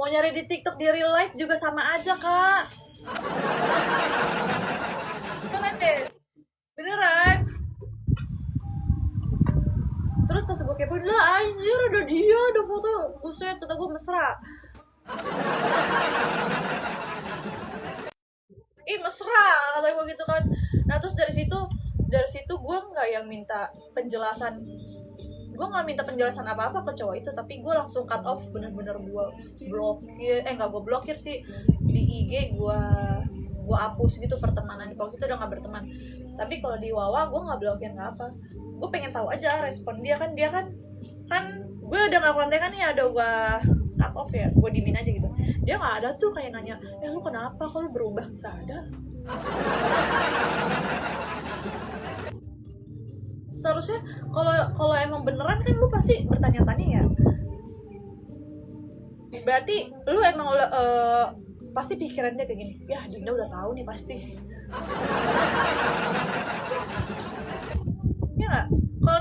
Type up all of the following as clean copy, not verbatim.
Mau nyari di TikTok di real life juga sama aja, Kak. Beneran deh. Beneran. Terus pas gue kepoin, lah anjir ada dia, ada foto. Buset, kata gue mesra. Ih mesra, kata gue gitu kan. Nah terus dari situ gue nggak yang minta penjelasan, gue nggak minta penjelasan apa apa ke cowok itu, tapi gue langsung cut off, bener-bener gue blokir, nggak gue blokir sih, di IG gue hapus gitu pertemanan. Kalau kita udah nggak berteman. Tapi kalau di Wawa gue nggak blokir nggak apa, gue pengen tahu aja respon dia kan kan gue udah nggak kontekan nih, ada gue cut off ya, gue dimin aja gitu. Dia nggak ada tuh kayak nanya, lu kenapa, kok lu berubah, nggak ada. Seharusnya kalau emang beneran kan lu pasti bertanya-tanya ya, berarti lu emang pasti pikiran dia kayak gini, ya Dinda udah tahu nih pasti. Ya nggak? Kalau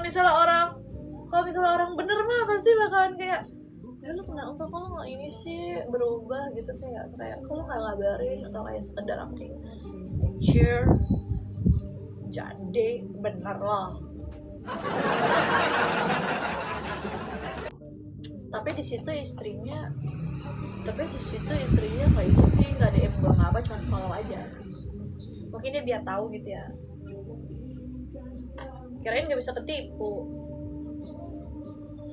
misalnya orang bener mah pasti bakalan kayak, lu kenapa, kok lu nggak ini sih berubah gitu, kayak kalau nggak ngabarin, atau kayak sekedar apa kayak cheer, jadi bener lah. Tapi di situ istrinya kayak gitu sih, nggak DM gue nggak apa, cuma follow aja. Mungkin dia biar tahu gitu ya, kirain nggak bisa ketipu.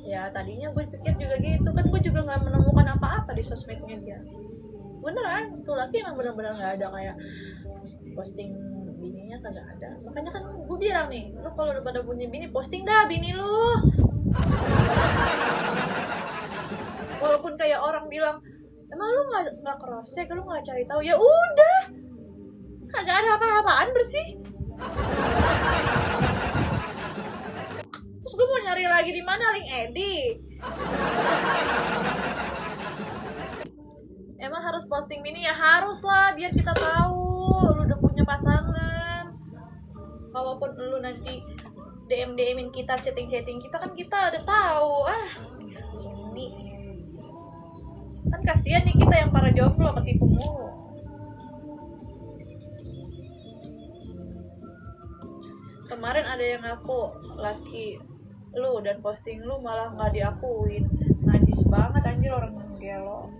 Ya tadinya gue pikir juga gitu kan, gue juga nggak menemukan apa-apa di sosmednya dia. Beneran tuh laki emang bener-bener nggak ada kayak posting bininya, kagak ada. Makanya kan gue bilang nih, lu kalau udah pada punya bini, posting dah bini lu. Walaupun kayak orang bilang, emang lu nggak cross-check, lu nggak cari tahu, ya udah, kagak ada apa-apaan, bersih. Terus gue mau nyari lagi di mana, link Edi? Emang harus posting bini ya, harus lah, biar kita tahu lu udah punya pasangan. Kalaupun lu nanti DM-in kita, chatting kita, kan kita udah tahu. Ini kan kasihan nih kita yang para jomblo ketipu mulu. Kemarin ada yang ngaku laki lu dan posting lu malah nggak diakuin. Najis banget anjir, orang gelo.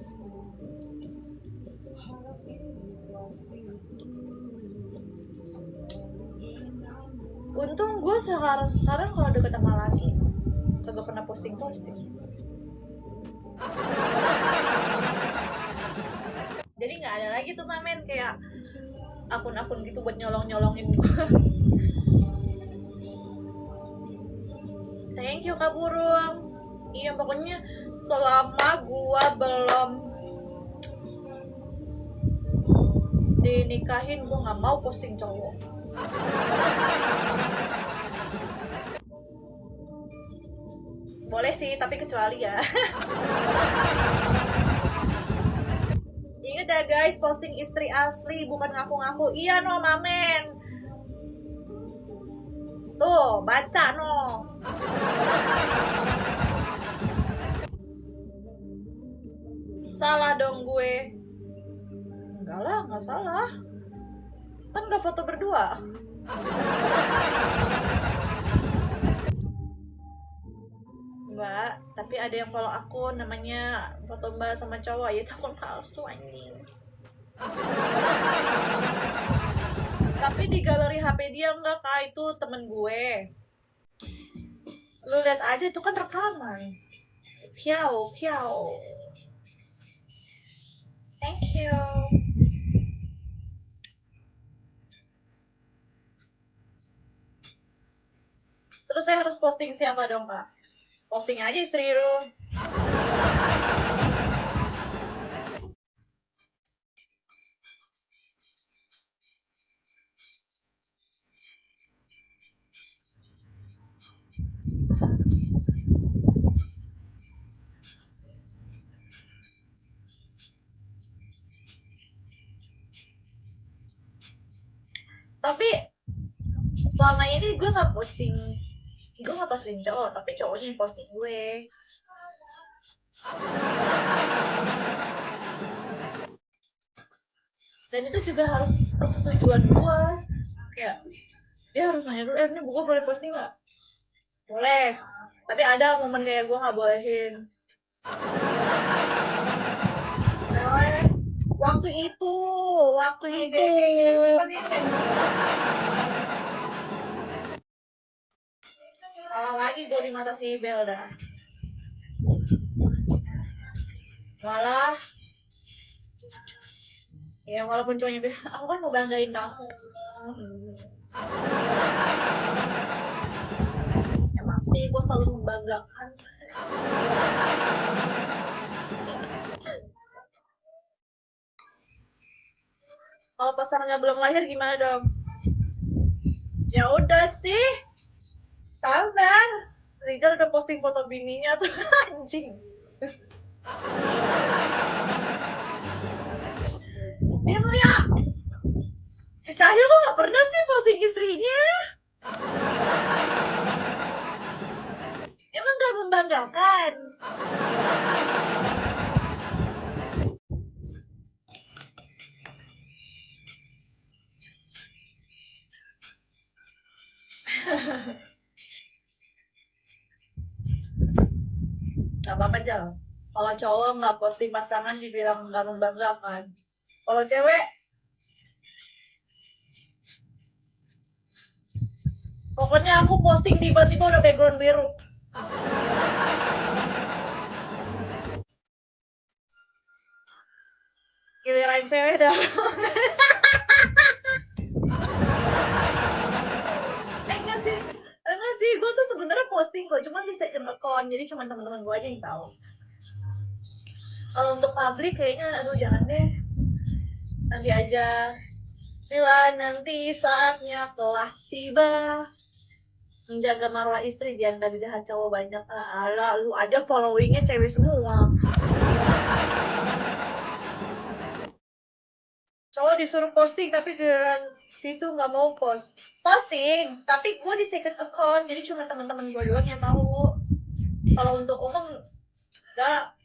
Untung gue sekarang kalau deket sama laki kagak pernah posting. Jadi nggak ada lagi tuh mamen kayak akun-akun gitu buat nyolongin gue. Thank you Kak Burung. Iya pokoknya selama gue belum dinikahin, gue nggak mau posting cowok. Boleh sih, tapi kecuali ya. Ingat ya guys, posting istri asli, bukan ngaku-ngaku. Iya no mamen. Tuh, baca no. Salah dong gue. Enggak lah, nggak salah. Kan nggak foto berdua. Mbak, tapi ada yang follow aku namanya foto mbak sama cowok, ya itu akun palsu anjing. Tapi di galeri HP dia enggak, Kak, itu temen gue. Lu lihat aja, itu kan rekaman. Piau. Thank you. Terus saya harus posting siapa dong, Kak? Posting aja istri lu. Tapi selama ini gue nggak posting cowok, tapi cowoknya yang posting gue. dan itu juga harus persetujuan gue, kayak dia harus nanya dulu, ini gue boleh posting nggak? Boleh, tapi ada momennya gue nggak bolehin. Waktu itu salah lagi gue di mata si Bel dah, malah ya walaupun cowoknya bilang aku kan mau banggain kamu, emang sih gue selalu membanggakan. Kalau pasangannya belum lahir gimana dong? Ya udah sih, sabar. Rizal udah posting foto bininya tuh. Anjing. Dia tuh ya, si Cahyo kok gak pernah sih posting istrinya? Emang gak membanggakan? Gak apa-apa Jal, kalau cowok gak posting pasangan dibilang gak membanggakan. Kalau cewek, pokoknya aku posting tiba-tiba udah background biru. Giliran cewek dah. Enggak sih, gue tuh sebenarnya posting kok, cuma di second account, jadi cuma teman-teman gue aja yang tahu. Kalau untuk publik kayaknya, aduh jangan deh, nanti aja. Bila nanti saatnya telah tiba, menjaga marwah istri jangan dari jahat cowok banyak. Alah, lu aja followingnya cewek semua. Cowok disuruh posting tapi giliran situ nggak mau posting, tapi gue di second account, jadi cuma teman-teman gue doang yang tahu. Kalau untuk umum nggak.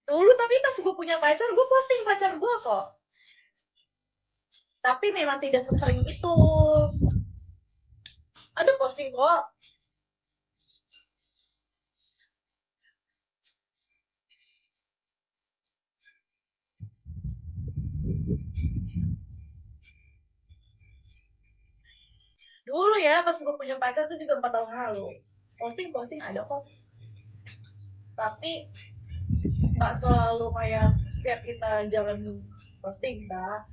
Dulu tapi pas gue punya pacar, gue posting pacar gue kok. Tapi memang tidak sesering itu. Ada posting kok. Dulu ya, pas gue punya pacar tuh juga 4 tahun lalu. Posting ada kok. Tapi nggak selalu kayak setiap kita jalan posting, enggak.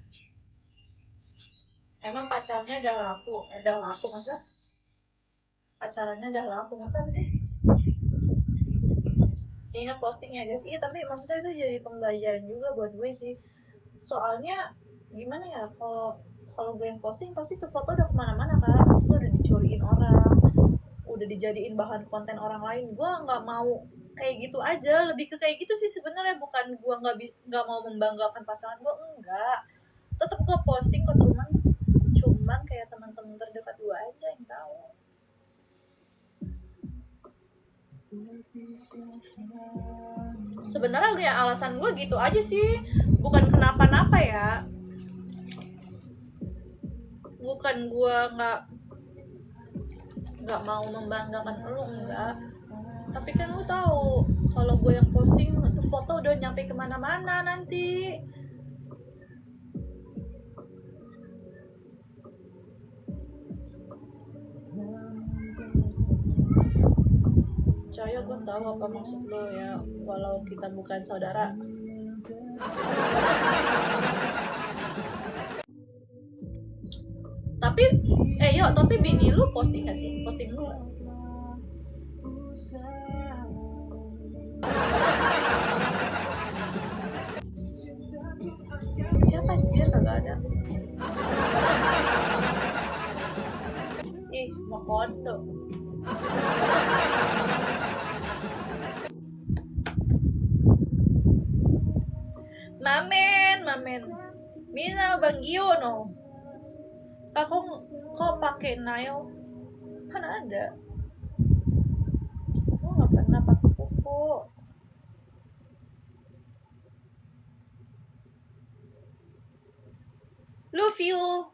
Emang pacarnya udah laku masa? Pacarannya udah laku masa sih? Ingat postingnya guys, iya tapi maksudnya itu jadi pembelajaran juga buat gue sih. Soalnya gimana ya, kalau kalau gue yang posting pasti tuh foto udah kemana-mana kan, maksudnya udah dicuriin orang, udah dijadiin bahan konten orang lain. Gue nggak mau kayak gitu aja, lebih ke kayak gitu sih sebenarnya, bukan gue nggak mau membanggakan pasangan gue, enggak, tetap gue posting kok, cuman kayak teman-teman terdekat gue aja yang tahu. Sebenarnya kayak alasan gue gitu aja sih, bukan kenapa-napa ya, bukan gue nggak mau membanggakan lu, enggak, tapi kan lu tahu kalau gue yang posting tuh foto udah nyampe kemana-mana nanti. Cahyo, gue tahu apa maksud lo ya, walau kita bukan saudara. Tapi tapi bini lu posting gak sih? Posting lu gak? Siapa anjir, kagak ada. Ih, mau kondo. Mamen. Mina Bang Gio no. Aku kok pakai nail? Kan ada. Aku nggak pernah pakai kuku. love you.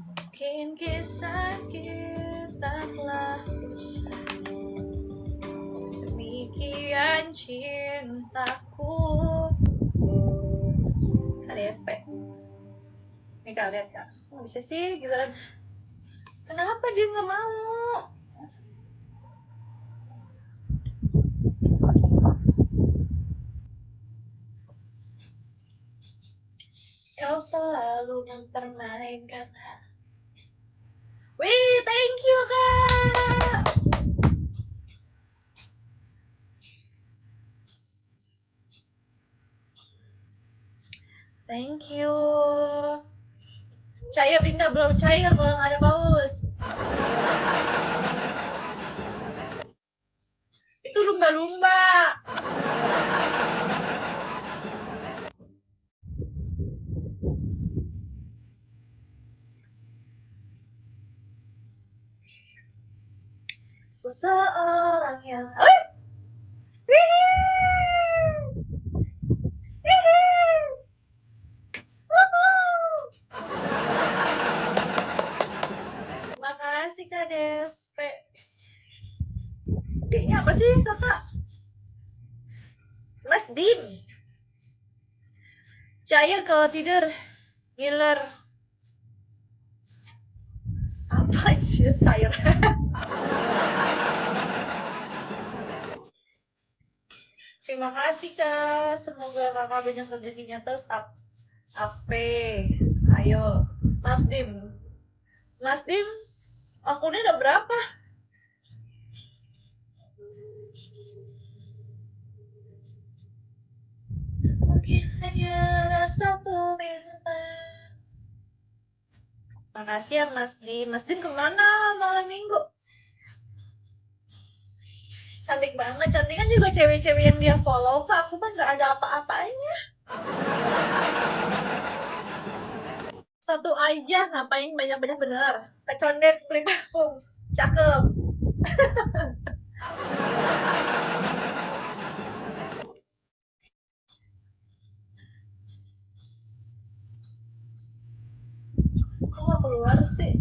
Mungkin kisah kita telah usai, demikian cintaku. KDSP. Ini kalian lihat kan? Nggak bisa sih giliran. Kenapa dia nggak mau? Kau selalu mempermainkan. Wih, thank you kak. Thank you. Cair Dinda belum cair kalau nggak ada paus. Itu lumba-lumba. Seseorang yang makasih Kak DSP. D-nya apa sih kakak? Mas Dim. Cair kalau tidur. Ngiler. Apa sih cair? Terima kasih kak. Semoga kakak banyak rezekinya terus. Ayo, Mas Dim. Mas Dim, akunnya udah berapa? Mungkin hanya rasa minta. Makasih ya Mas Dim. Mas Dim kemana malam minggu? Cantik banget. Cantik kan juga cewek-cewek yang dia follow kak. Aku kan gak ada apa-apanya. Satu aja, ngapain banyak-banyak bener. Kecondet, klik akung. Cakep. Kok gak keluar sih?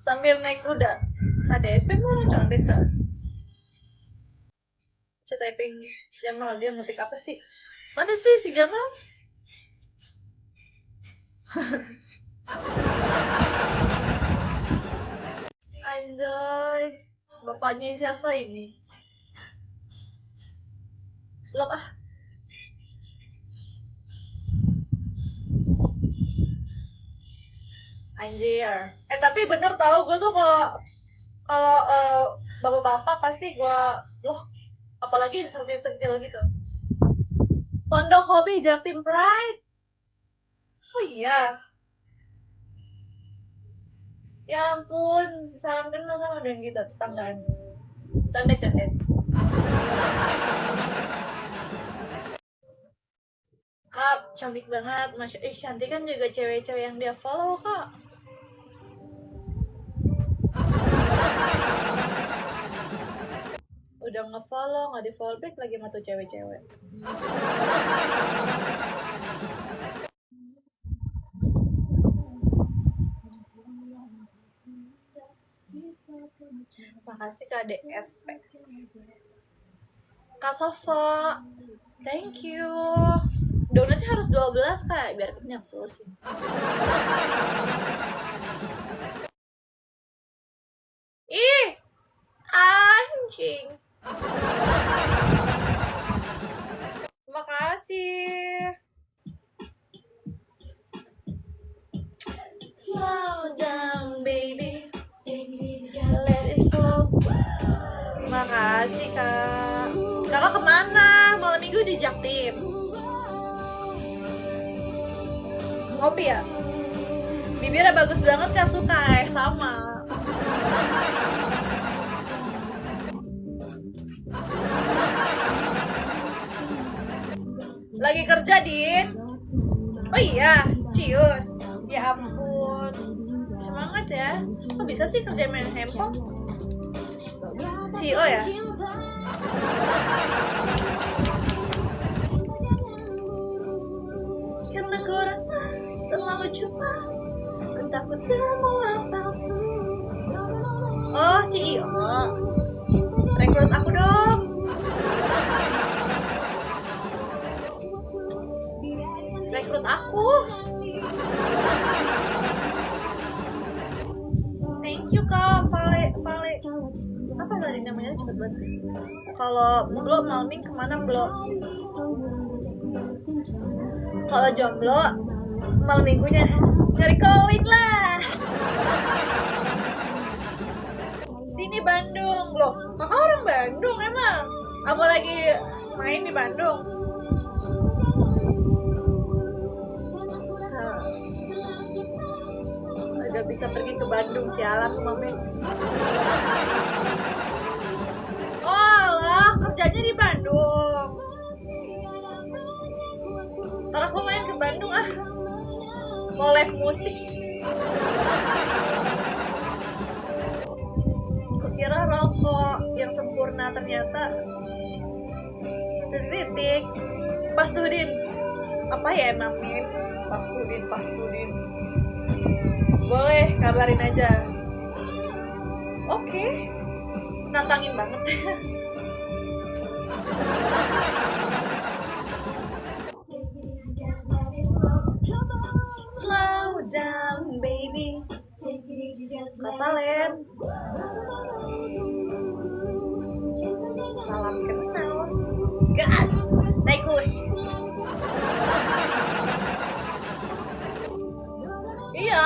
Sambil naik kuda. KDSP mana condet kan? Coba typing Jamal, dia ngetik apa sih? Mana sih si Jamal? Anjay, bapaknya siapa ini? Blok ah. Anjir. Tapi bener tau gue tuh kalau bapak-bapak pasti gue loh, apalagi sentil-sentil gitu. Pondok Hobi Jatim Pride. Oh iya. Ya ampun, salam kenal sama dengan kita tetanggaan. Condet. Kak, cantik banget. Cantik kan juga cewek-cewek yang dia follow, Kak. Udah nge-follow, nggak di-follow back lagi sama tuh cewek-cewek. Makasih Kak DSP. Kak Sofa, thank you. Donatnya harus 12 Kak, biar kenyang selesai. Ih, anjing. Terima kasih. Slow down baby, let it flow. Terima kasih Kak. Kakak kemana? Malam minggu di Jaktim. Ngopi ya? Bibirnya bagus banget Kak, suka sama. Lagi kerja, Din? Oh iya, cius. Ya ampun. semangat ya. Kok bisa sih kerja main handphone? CEO ya? Karena ku rasa terlalu cepat, ku takut semua palsu. Oh, CEO, rekrut aku dong. Rekrut aku. Thank you kak, Vale. Apa tadi namanya, cepet banget. Kalau belum Malming kemana belum? Kalau jomblo malam minggunya nyari koin lah. Sini Bandung loh, kakak orang Bandung emang. Apa lagi main di Bandung? Agak bisa pergi ke Bandung sialan tuh mame. Oh lah, kerjanya di Bandung. Ntar aku main ke Bandung ah, mau live musik. Kukira rokok yang sempurna, ternyata titik. Pastudin. Apa ya namanya? Pastudin. Boleh, kabarin aja. Oke. Nantangin banget. Slow down baby, Kak Valen. Salam kenal. Gas, Naikus. Iya,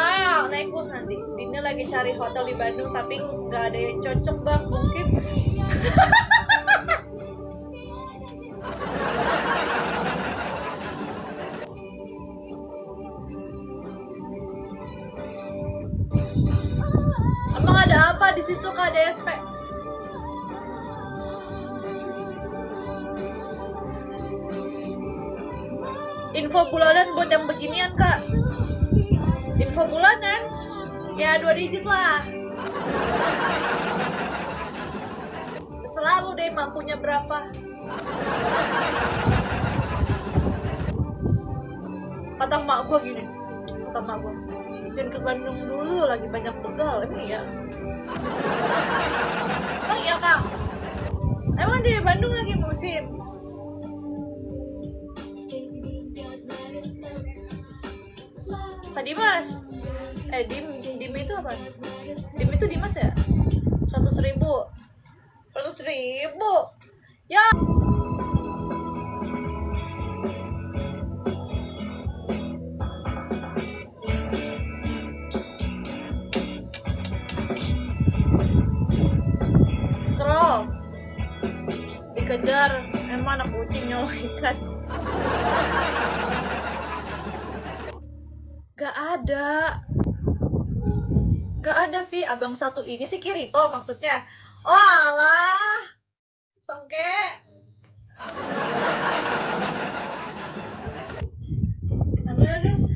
Naikus nanti. Dini lagi cari hotel di Bandung tapi nggak ada yang cocok bang. Mungkin emang ada apa di situ Kak DSP? Info bulanan buat yang beginian Kak. Info bulanan ya 2 digit lah. Selalu deh mampunya berapa. Kata mak gue gini, jangan ke Bandung dulu, lagi banyak begal. Emang iya? Emang iya Kang? Emang di Bandung lagi musim? Kak Dimas? Dim itu apa? Dim itu Dimas ya? 100.000. 100.000? Ya. Scroll. Dikejar. Emang anak kucing nyolong ikan. Gak ada Vi. Abang satu ini sih Kirito maksudnya. Oh alah, sengke. Apa ya guys?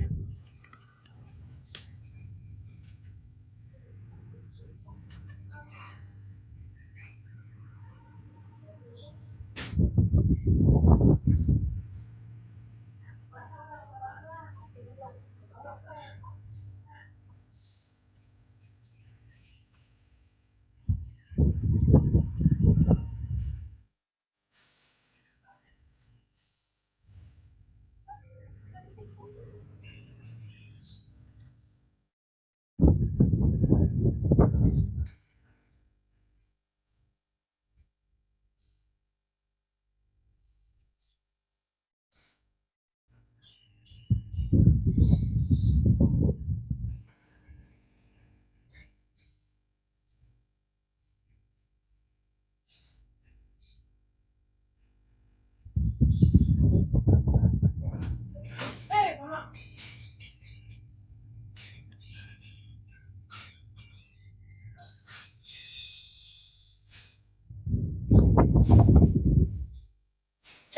Mama.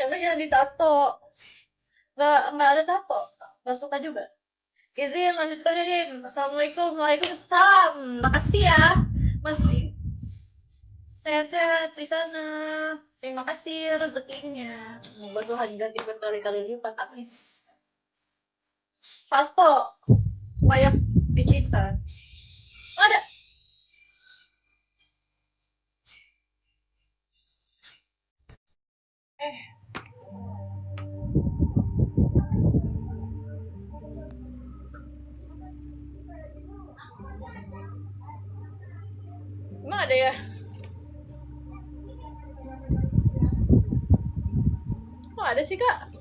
Cantik jangan ditato. Nggak ada tato. Nggak suka juga. Izin lanjut kerjain. Assalamualaikum, waalaikumsalam. Makasih ya, Mas. Sehat-sehat di sana. Terima kasih rezekinya. Semoga Tuhan ganti berkali-kali lipat. Amin. Fasto, layak dicinta. Ada. Eh, emang ada ya? Kok ada sih, Kak?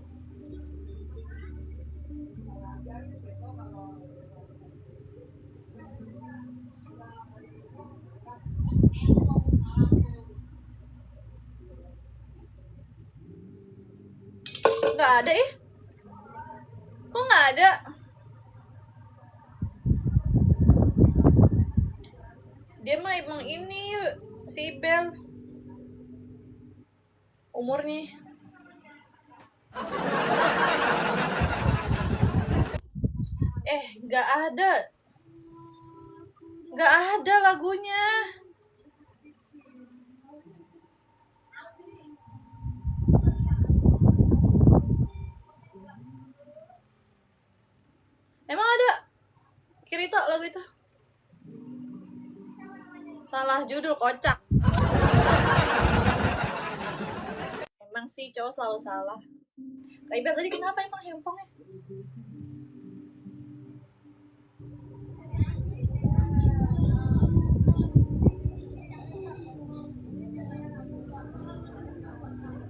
Nggak ada, ih. Kok nggak ada? Dia mah emang ini si Bel umurnya. Nggak ada. Nggak ada lagunya. Emang ada? Kirito lagu itu. Salah judul, kocak. Emang sih cowok selalu salah. Tapi Bel tadi kenapa emang hempongnya?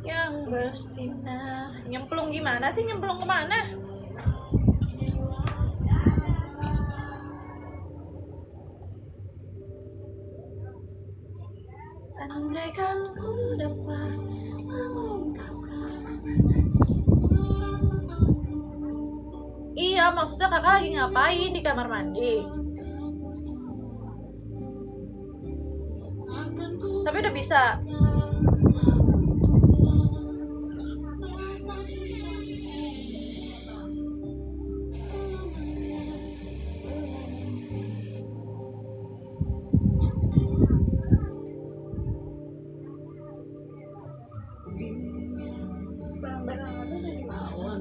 Yang bersinar. Nyemplung gimana sih? Nyemplung kemana? Andaikan ku dapat mengungkapkan. Iya, maksudnya kakak lagi ngapain di kamar mandi? Tapi udah bisa.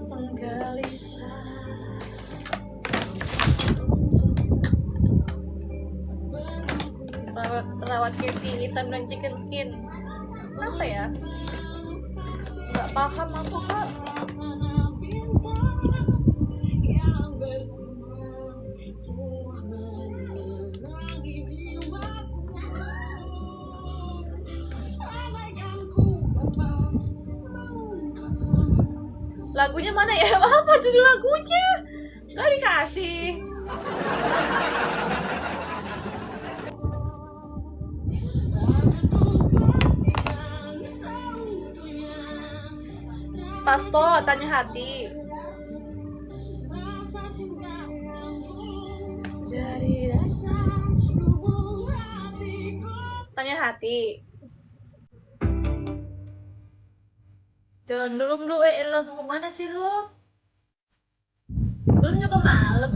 Penggelisah. Rawat kevin hitam dan chicken skin. Apa ya? Nggak paham aku, Kak. Lagunya mana ya? Apa judul lagunya? Gak dikasih. Pasto, tanya hati. Dari dasar tanya hati. Jalan dulu, lo mau kemana sih lo? Belum juga malam.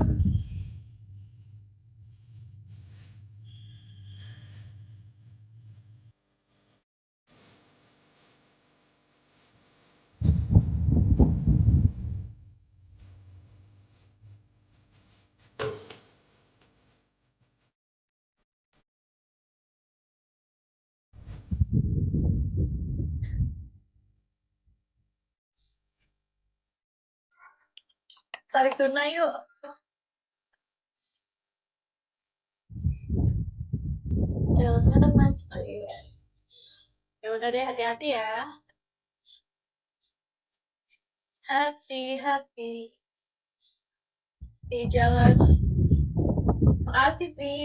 Tarik tunai yuk. Jalan mana macet. Oh, iya. Ya udah deh, hati-hati ya. Hati-hati di jalan. Makasih, Pi.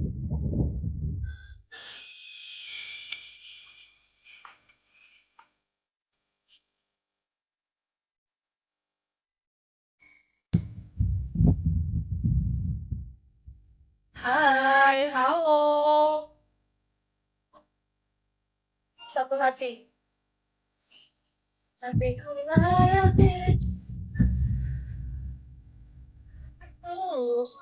Hai, halo. Satu hati. Tapi kau lebih tulus.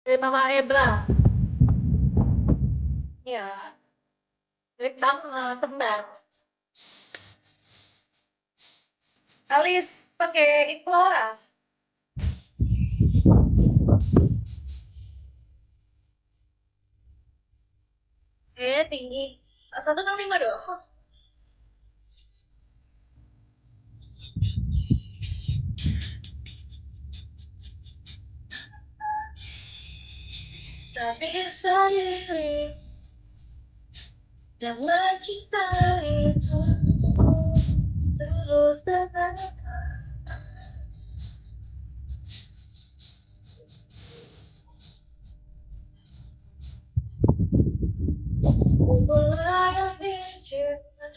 Dari Mama Ebra. Iya. Dari Bang Kembar. Alis pakai Implora. Tinggi. 165 doang. Tapi sendiri dan mencintai itu terus dan mulai dicinta.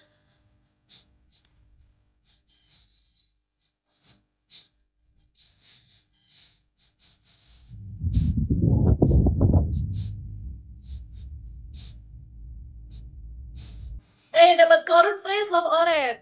Dapat corn please, love orange.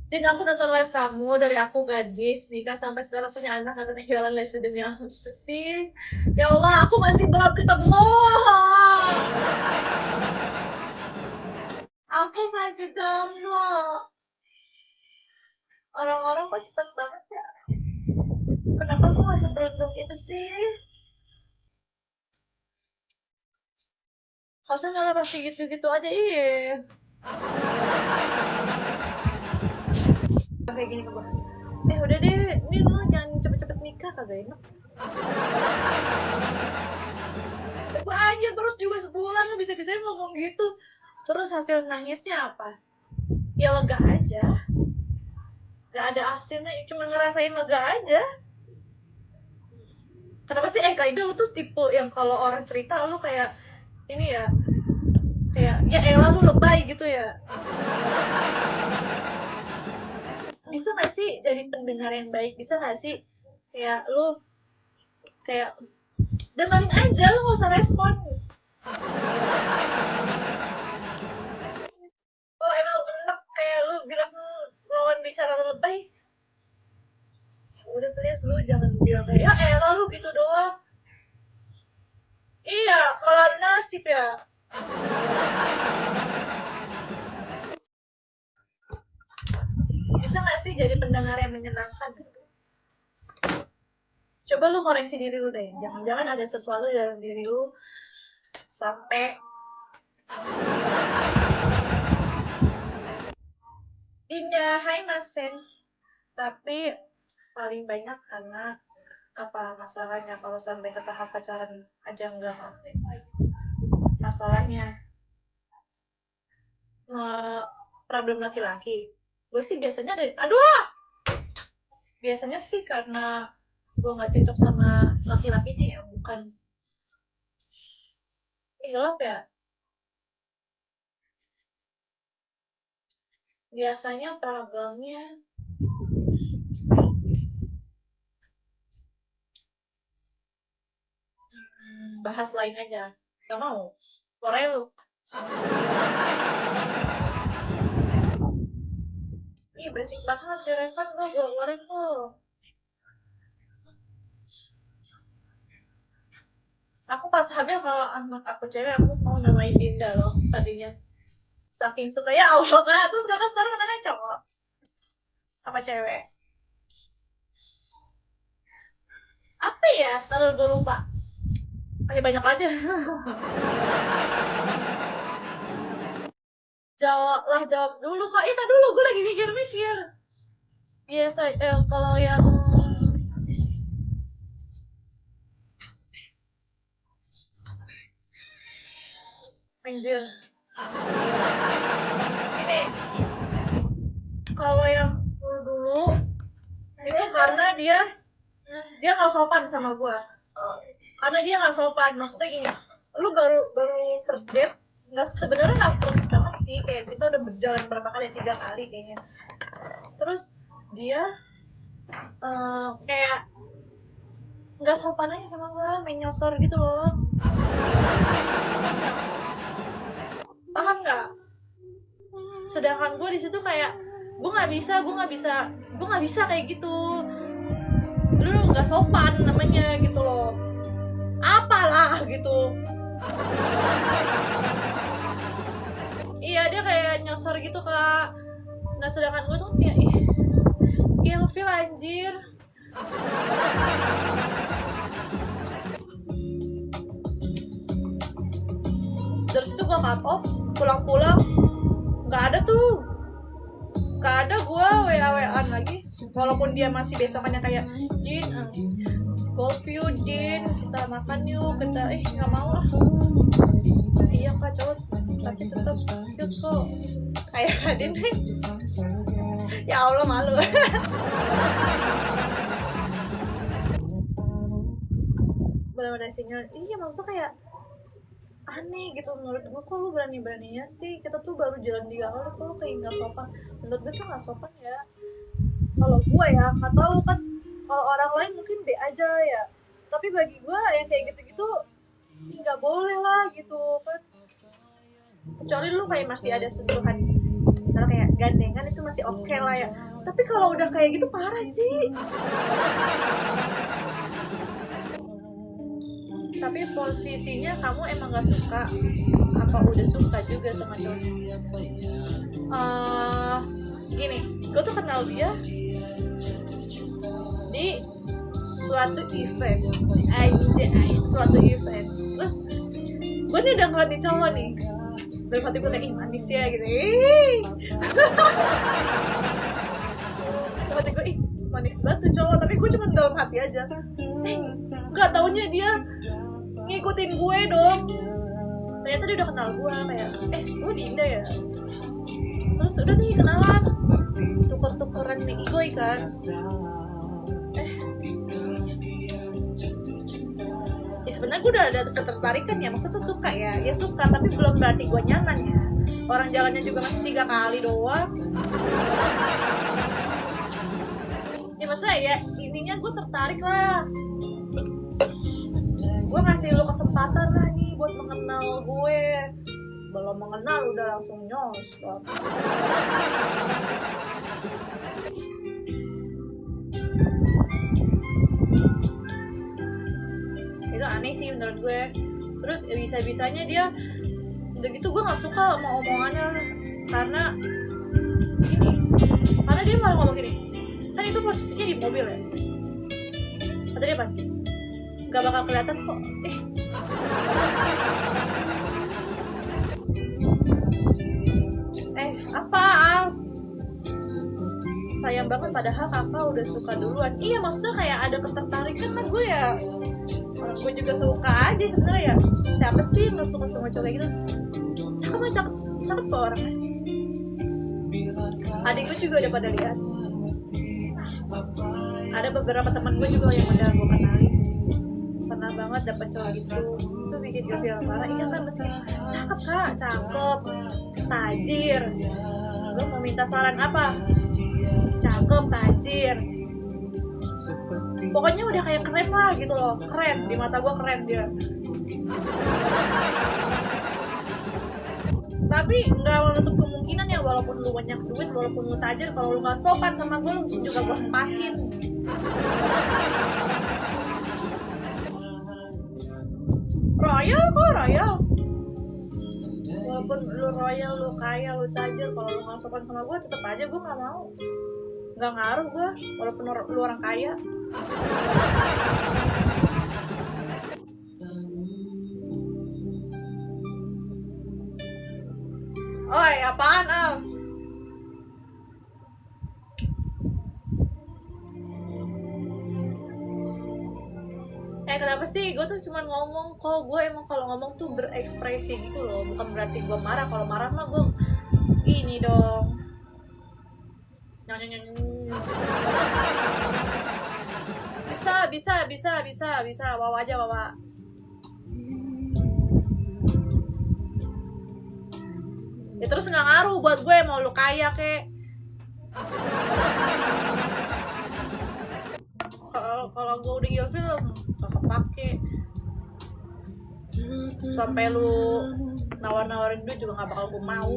Dan aku nonton live kamu dari aku gadis nikah sampai sekarang punya anak sampai kehilangan live demi apa sih? Ya Allah, aku masih belum ketemu. Aku masih jomblo. Orang-orang kok cepet banget ya? Kenapa aku masih beruntung itu sih? Harusnya malah masih gitu-gitu aja iya. Kayak gini ke gue. Udah deh, ini lu jangan cepet-cepet nikah kagak enak. Gue aja terus juga sebulan lu bisa-bisanya ngomong gitu. Terus hasil nangisnya apa? Ya lega aja. Gak ada hasilnya, cuma ngerasain lega aja. Kenapa sih kayaknya lu tuh tipe yang kalau orang cerita lu kayak ini ya, kayak ya elah lu lebay gitu ya. Bisa gak sih jadi pendengar yang baik? Bisa gak sih kayak lu kayak dengerin aja, lu gak usah respon. Kalau emang lu enak kayak lu bilang lawan bicara lebay, udah please lu jangan bilang kayak ya elah lu gitu doang. Iya, kalau nasib ya. Bisa gak sih jadi pendengar yang menyenangkan? Coba lu koreksi diri lu deh. Jangan-jangan ada sesuatu dalam diri lu sampai pindah. Hai Mas Sen. Tapi paling banyak karena apa masalahnya kalau sampai ke tahap pacaran aja enggak masalahnya problem laki-laki. Gue sih biasanya ada, aduh, biasanya sih karena gue nggak cocok sama laki-lakinya ya, bukan hilaf ya. Biasanya problemnya bahas lain aja. Gak mau. Korea lu. Ih, berisik banget si Revan, gue keluarin lo. Aku pas hamil kalau anak aku cewek, aku mau namain Dinda loh tadinya. Saking suka ya Allah kan, terus karena sekarang anaknya cowok apa cewek? Apa ya? Taruh gue lupa. Masih banyak aja. Jawab lah, jawab dulu kak. Ita dulu, gue lagi mikir-mikir. Biasa, kalau yang anjir. Ini kalau yang dulu itu karena dia nggak sopan sama gue. Karena dia nggak sopan, maksudnya gini, lu baru first date, nggak, sebenarnya nggak first banget sih, kayak kita udah berjalan berapa kali, 3 kali kayaknya. Terus dia kayak nggak sopan aja sama gue, main nyosor gitu loh. Paham nggak? Sedangkan gue di situ kayak gue nggak bisa kayak gitu. Lu nggak sopan namanya gitu loh. Apalah gitu. Iya, dia kayak nyosor gitu kak. Nah sedangkan gue tuh kayak ilfil anjir. Terus itu gue cut off, pulang-pulang nggak ada tuh, nggak ada gue wa-waan lagi. Walaupun dia masih besokannya kayak, Din, golf you Din, kita makan yuk, kita nggak mau lah. Iya kak cowok, tapi tetap cute kok, kayak Kak Din. Ya Allah malu. Benar-benar sinyal, iya maksudnya kayak aneh gitu menurut gue. Kok lu berani-beraninya sih, kita tuh baru jalan 3 kali kok lu kayak nggak sopan. Menurut gue tuh nggak sopan ya. Kalau gue ya nggak tahu kan, kalau orang lain mungkin be aja ya, tapi bagi gue yang kayak gitu-gitu nggak boleh lah gitu kan. Kecuali lu kayak masih ada sentuhan, misalnya kayak gandengan, itu masih oke lah ya. Tapi kalau udah kayak gitu parah sih. Tapi posisinya kamu emang gak suka apa udah suka juga sama cowoknya? Gini, gue tuh kenal dia di suatu event aja, suatu event. Terus gue nih udah ngeliat di cowok nih, dalam hati gue kayak manis ya gitu. Dalam hati gue manis banget tuh cowok, tapi gue cuma dalam hati aja. Gak taunya dia ngikutin gue dong. Ternyata dia udah kenal gue, kayak gue Dinda ya. Terus udah nih kenalan, tuker-tukeran nih igoi kan. Ya sebenarnya gue udah ada ketertarikan ya, maksudnya tuh suka ya suka, tapi belum berarti gue nyaman ya. Orang jalannya juga masih 3 kali doang. Ya maksudnya ya intinya gue tertarik lah. Gue ngasih lu kesempatan lah nih buat mengenal gue. Belum mengenal udah langsung nyosor. Itu aneh sih menurut gue. Terus bisa-bisanya dia udah gitu, gue gak suka sama omongannya. Karena dia malah ngomong gini, kan itu posisinya di mobil ya, kata dia apa? Gak bakal kelihatan kok. Apa Al? Sayang banget, padahal kakak udah suka duluan. Iya maksudnya kayak ada ketertarikan lah gue ya. Orang gue juga suka aja sebenarnya ya. Siapa sih yang gak suka sama cowok kayak gitu? Cakep kok orangnya. Adik gue juga udah pada lihat. Ada beberapa teman gue juga yang udah gue kenalin. Pernah banget dapet cowok gitu, itu bikin gue feel parah. Iya kan mesti cakep kak, cakep, tajir. Lo mau minta saran apa? Cakep, tajir. Pokoknya udah kayak keren lah gitu loh, keren di mata gue, keren dia. Tapi nggak menutup kemungkinan ya, walaupun lu banyak duit, walaupun lu tajir, kalau lu nggak sopan sama gue, lu juga gue hempasin. Royal kok, royal. Walaupun lu royal, lu kaya, lu tajir, kalau lu nggak sopan sama gue, tetap aja gue nggak mau. Nggak ngaruh gue, walaupun lu orang kaya. Oi, apaan Al? Kenapa sih? Gue tuh cuma ngomong kok. Gue emang kalau ngomong tuh berekspresi gitu loh. Bukan berarti gue marah. Kalau marah mah gue ini dong. Nyanyi. Bisa. Bawa aja, bawa. Ya terus nggak ngaruh buat gue, mau lu kaya kek. Kalau gue udah ilfil gak kepake. Sampai lu nawar-nawarin duit juga gak bakal gue mau.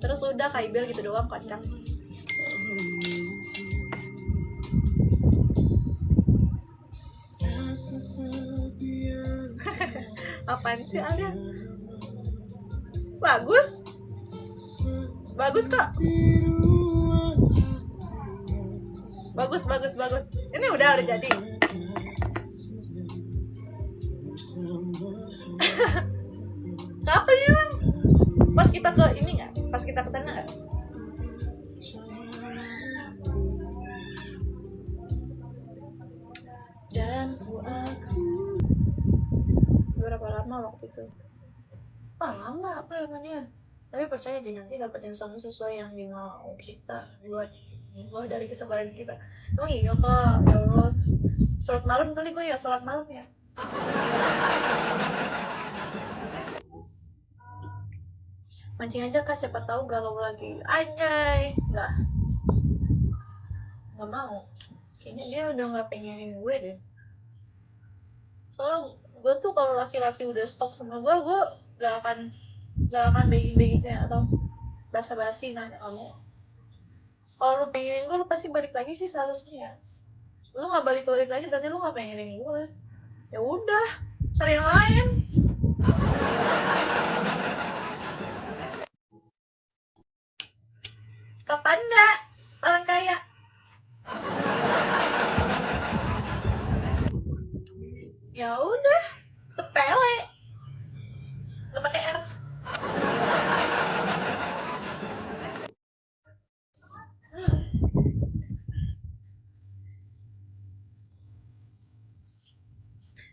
Terus udah kayak Ibel gitu doang, kocak. Apaan sih Alia? Bagus kok. Bagus. Ini udah jadi. Kapan ya bang? Pas kita ke ini nggak? Pas kita kesana nggak? Dan aku berapa lama waktu itu? Lama apa emangnya? Tapi percaya deh, nanti dapat yang sesuai yang mau kita buat dari kesabaran kita. Oh iya kak, ya Allah. Sholat malam kali gue ya, sholat malam ya. Mancing aja kak, siapa tahu galau lagi. Anjay, nggak mau. Kayaknya dia udah nggak pengenin gue deh. Soalnya gue tuh kalau laki-laki udah stok sama gue nggak akan begging kayak atau basa-basi nanya kamu. Kalau lu pengenin gue, lu pasti balik lagi sih seharusnya ya. Lu nggak balik lagi berarti lu nggak pengenin gue. Ya udah, cari yang lain. Kapan enggak orang kaya? Ya udah, sepele, nggak pakai R.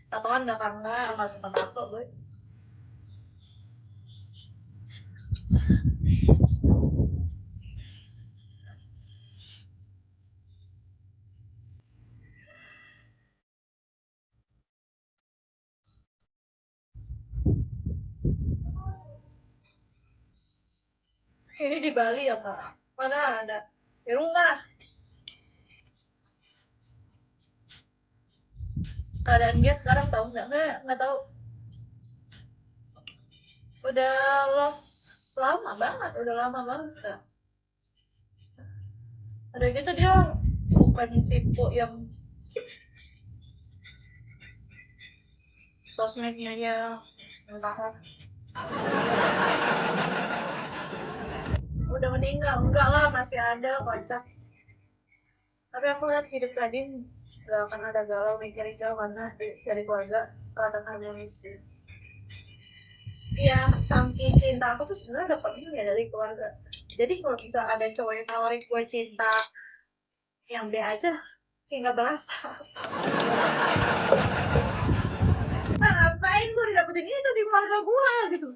Tatoan nggak suka tato gue. Ini di Bali ya kak? Mana ada? Di rumah. Keadaan dia sekarang tahu nggak tahu. Udah lost lama banget, udah lama banget kak. Ada gitu dia bukan tipe yang sosmednya ya entahlah. Udah meninggal? Enggak lah, masih ada, kocak. Tapi aku lihat hidup tadi gak akan ada galau mikirin jauh karena dari keluarga kelihatan harmonis. Iya, tangki cinta aku tuh sebenarnya dapetnya ya dari keluarga. Jadi kalau bisa ada cowok yang nawarin gue cinta yang B aja, kayak nggak berasa. Nah, ngapain gue dapetin itu di keluarga gue gitu.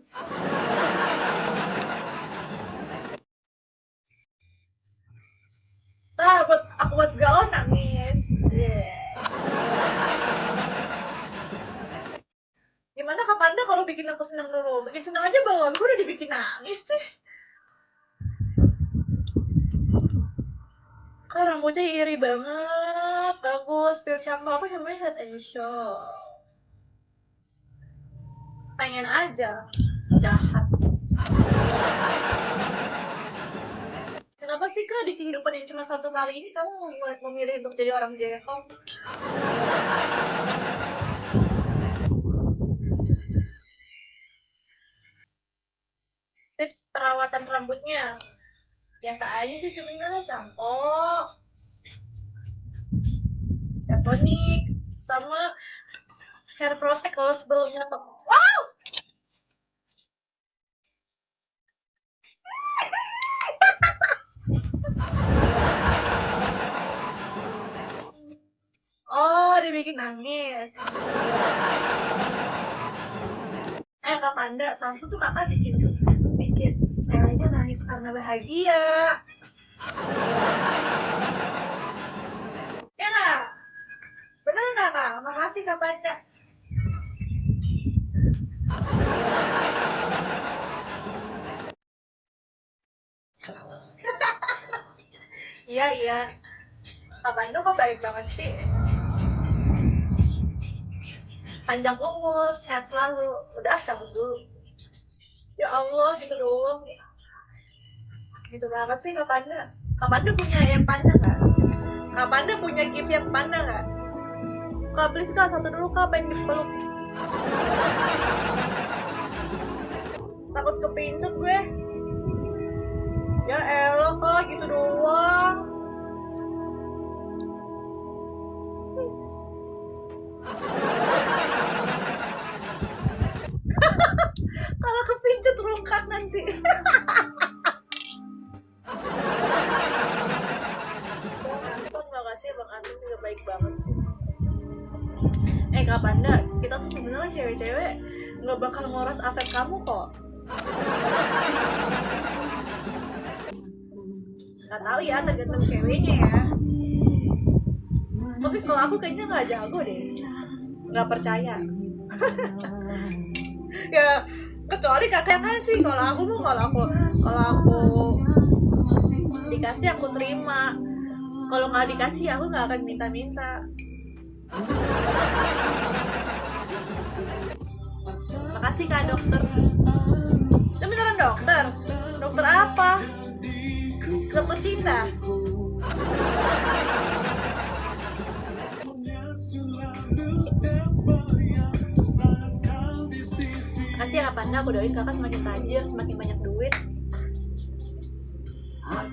Nah, aku buat galau nangis. Gimana Kak Panda kalau bikin aku senang dulu? Bikin senang aja balon gue udah dibikin nangis sih. Kak rambutnya iri banget, bagus, pil shampoo aku namanya Head and Shoulder. Pengen aja, jahat. Kenapa sih Kak di kehidupan yang cuma satu kali ini kamu memilih untuk jadi orang jehong? Tips perawatan rambutnya biasa aja sih sebenarnya, shampoo, tonik, sama hair protect kalau sebelumnya kok. Oh, dibikin nangis. Kak Panda, satu tuh kakak bikin bikin ceweknya nangis karena bahagia. Ya nggak? Bener nggak Kak? Makasih Kak Panda. Iya, iya. Kak Panda kok baik banget sih. Panjang umur, sehat selalu. Udah cabut dulu. Ya Allah, gitu doang. Gitu banget sih Kak Panda. Kak Panda punya yang panda nggak? Kak Panda punya gift yang panda nggak? Kak, please Kak, satu dulu Kak, pengen dipeluk. Takut kepincut gue. Ya elah Kak, gitu doang. Kalau kepincut rungkat nanti. Bang makasih Bang Anton juga baik banget sih. Kak Panda, kita tuh sebenarnya cewek-cewek nggak bakal ngoras aset kamu kok. Gak tahu ya, tergantung ceweknya ya. Tapi kalau aku kayaknya nggak jago deh, nggak percaya. Ya kecuali kakak yang ngasih. Kalau aku dikasih aku terima. Kalau nggak dikasih aku nggak akan minta-minta. Makasih Kak dokter. Itu beneran dokter? Dokter apa? Dokter cinta? Makasih ya Kak Panda, aku doain kakak semakin tajir, semakin banyak duit.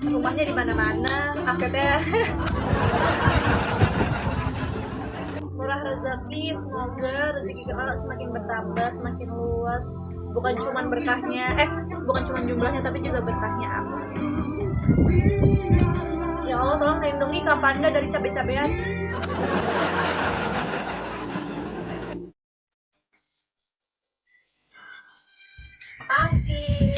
Rumahnya di mana-mana, asetnya murah rezeki, semoga rezeki kakak semakin bertambah, semakin luas. Bukan cuman berkahnya, bukan cuman jumlahnya tapi juga berkahnya. Amin. Ya Allah, tolong lindungi Kak Panda dari cabai-cabean. Makasih.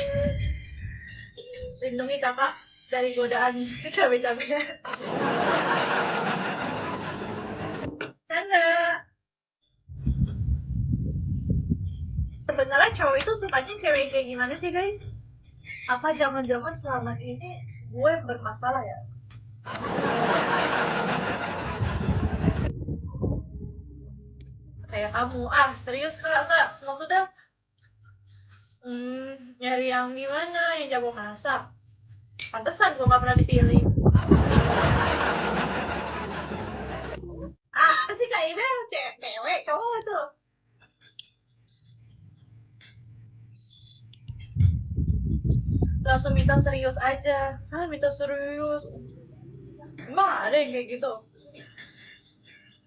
Lindungi kakak dari godaan cabai-cabean. Canda. Sebenarnya cowok itu sukanya cewek kayak gimana sih guys? Apa jangan-jangan selama ini gue bermasalah ya? Kayak kamu, serius kak, maksudnya nyari yang gimana, yang jago masak. Pantesan gue gak pernah dipilih. Apa sih Kak Ibel? Cewek, cowok tuh. Langsung minta serius aja. Minta serius. Emang ada yang kayak gitu?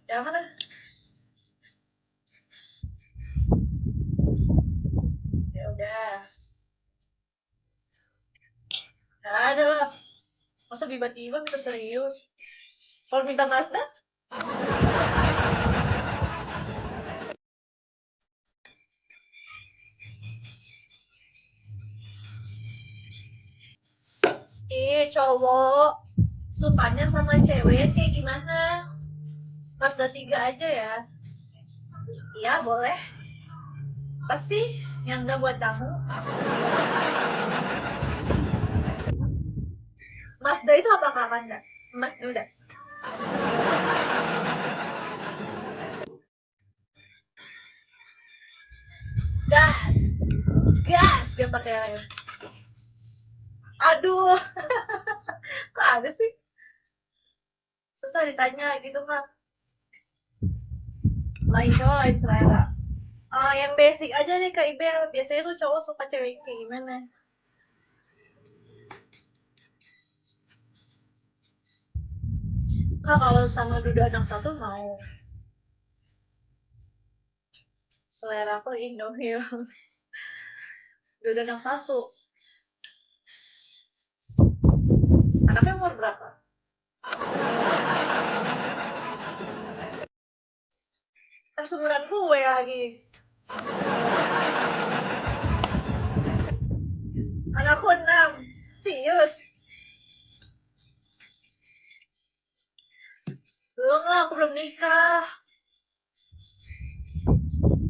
Jangan ah. Ya udah. Gak ada lah. Masa tiba-tiba minta serius? Kalau minta Mazda? Cowok sukanya sama cewek kayak gimana? Mazda 3 aja ya. Iya boleh. Pasti yang enggak buat kamu. Mazda itu apa Kak Panda? Mas Duda. Gas, gas, gak pakai rem. Aduh, kok ada sih? Susah ditanya gitu kan. Lain cowok lain selera. Yang basic aja nih Kak Ibel. Biasanya tuh cowok suka cewek kayak gimana? Kak kalau sama Duda anak satu mau. Selera aku Indomie. Duda anak satu. Anaknya umur berapa? Kan seumuran gue lagi. Anakku 6. Cius. Belum lah, aku belum nikah.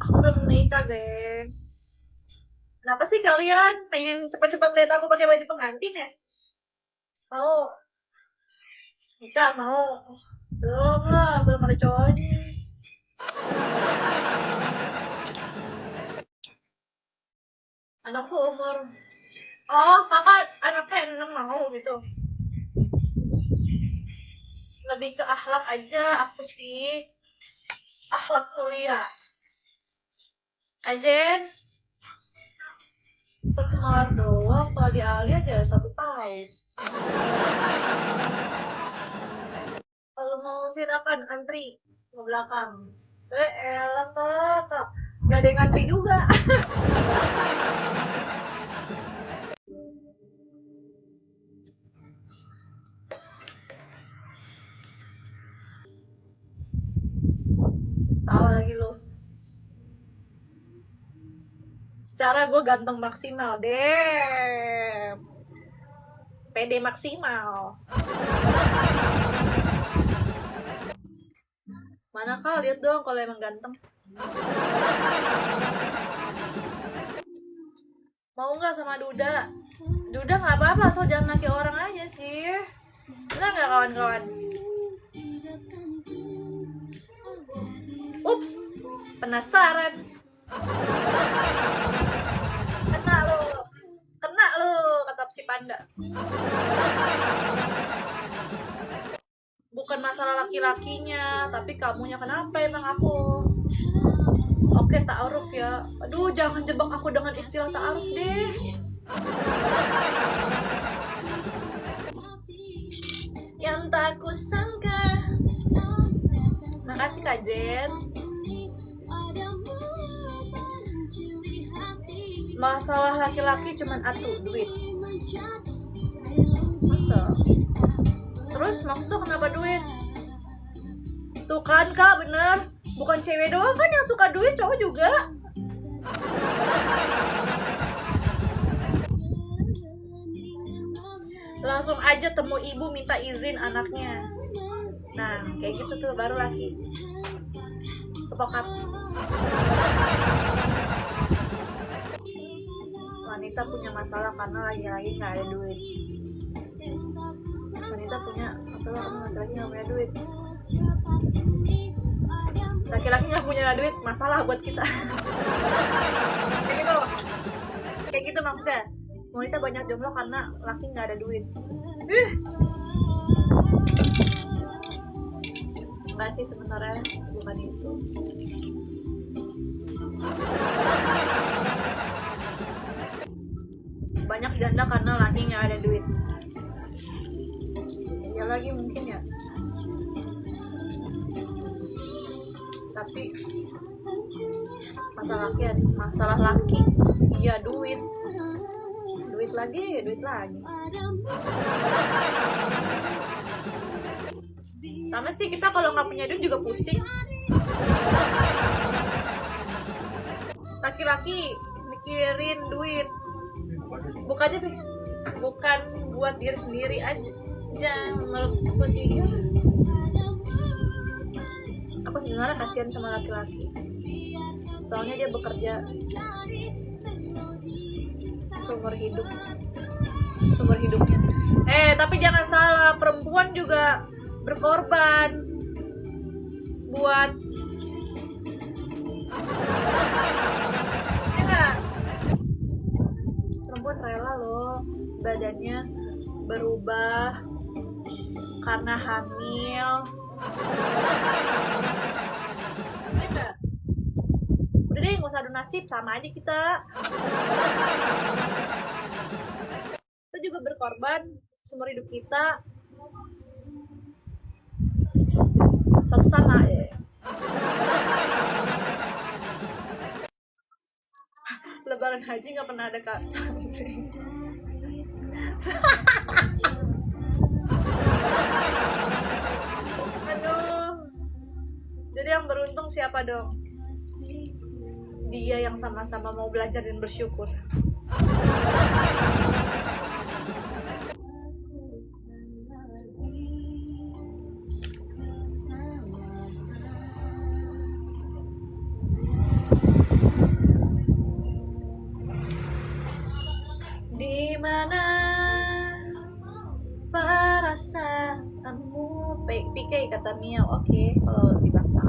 Aku belum nikah, deh. Kenapa sih kalian pengen cepat-cepat lihat aku pakai baju pengantin ya? Mau? Nikah mau? Belum lah, belum ada cowoknya. Anakku umur... Oh, kakak anaknya 6 mau gitu. Lebih ke akhlak aja aku sih. Akhlak mulia. Ajen, satu malam doang, kalau di Ali aja 1 tahun. Kalau mau silakan antri ke belakang. Elah kak, gak ada yang antri juga. Tahu lagi lo. Secara gue ganteng maksimal deh. PD maksimal. Mana kak, lihat dong kalau emang ganteng. Mau nggak sama Duda? Duda nggak apa-apa, so jangan laki orang aja sih. Bener nggak kawan-kawan? Ups, penasaran. Kena lo, kata si panda. Bukan masalah laki-lakinya, tapi kamunya kenapa emang aku. Oke, ta'aruf ya. Aduh, jangan jebak aku dengan istilah ta'aruf deh. Yang tak kusangka. Makasih Kak Jen. Masalah laki-laki cuman atu, duit. Masa? Terus maksudnya kenapa duit? Tuh kan kak, bener. Bukan cewek doang kan yang suka duit, cowok juga. Langsung aja temu ibu minta izin anaknya. Nah, kayak gitu tuh baru laki. Sepakat. Wanita punya masalah karena laki-laki nggak ada duit. Wanita punya masalah karena laki-laki nggak punya duit. Laki-laki nggak punya duit, masalah buat kita. Kayak gitu loh. Kayak gitu maksudnya. Wanita banyak jomblo karena laki nggak ada duit. Enggak sih sebenarnya, bukan itu. Banyak janda karena laki nggak ada duit. Ya lagi mungkin ya. Tapi masalah laki iya duit lagi. Sama sih, kita kalau nggak punya duit juga pusing. Laki-laki mikirin duit bukan buat diri sendiri aja. Menurutku sih ya. Aku sebenarnya kasihan sama laki-laki, soalnya dia bekerja seumur hidupnya. Tapi jangan salah, perempuan juga berkorban buat enggak, perempuan rela loh badannya berubah karena hamil. Enggak, udah deh nggak usah adu nasib, sama aja kita juga berkorban seumur hidup kita satu sama ya. Lebaran haji nggak pernah ada kak samping. Aduh, jadi yang beruntung siapa dong? Dia yang sama-sama mau belajar dan bersyukur. Di mana perasaanmu? PK kata Mia, oke kalau dipaksa.